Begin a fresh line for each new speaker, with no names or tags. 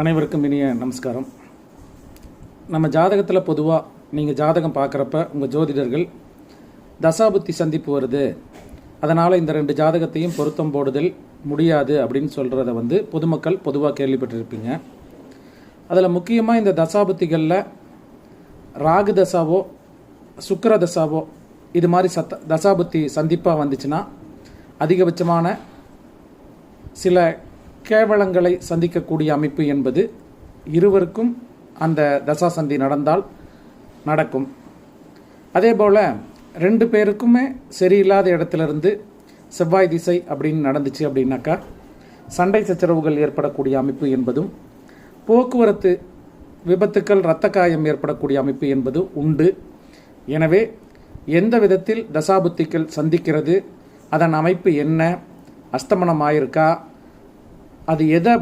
அனைவருக்கும் இனிய நமஸ்காரம். நம்ம ஜாதகத்தில் பொதுவாக நீங்கள் ஜாதகம் பார்க்குறப்ப உங்கள் ஜோதிடர்கள் தசாபுத்தி சந்திப்பு வருது, அதனால் இந்த 2 ஜாதகத்தையும் பொருத்தம் போடுதல் முடியாது அப்படின்னு சொல்கிறத பொதுமக்கள் பொதுவாக கேள்விப்பட்டிருப்பீங்க. அதில் முக்கியமாக இந்த தசாபுத்திகளில் ராகு தசாவோ சுக்கிர தசாவோ இது மாதிரி தசாபுத்தி சந்திப்பாக வந்துச்சுன்னா அதிகபட்சமான சில கேவலங்களை சந்திக்கக்கூடிய அமைப்பு என்பது இருவருக்கும் அந்த தசாசந்தி நடந்தால் நடக்கும். அதே போல் 2 பேருக்குமே சரியில்லாத இடத்துலேருந்து செவ்வாய் திசை அப்படின்னு நடந்துச்சு அப்படின்னாக்கா சண்டை சச்சரவுகள் ஏற்படக்கூடிய அமைப்பு என்பதும், போக்குவரத்து விபத்துக்கள் இரத்த காயம் ஏற்படக்கூடிய அமைப்பு என்பதும் உண்டு. எனவே எந்த விதத்தில் தசாபுத்திகள் சந்திக்கிறது, அதன் அமைப்பு என்ன, அஸ்தமனம் ஆயிருக்கா, அது எதை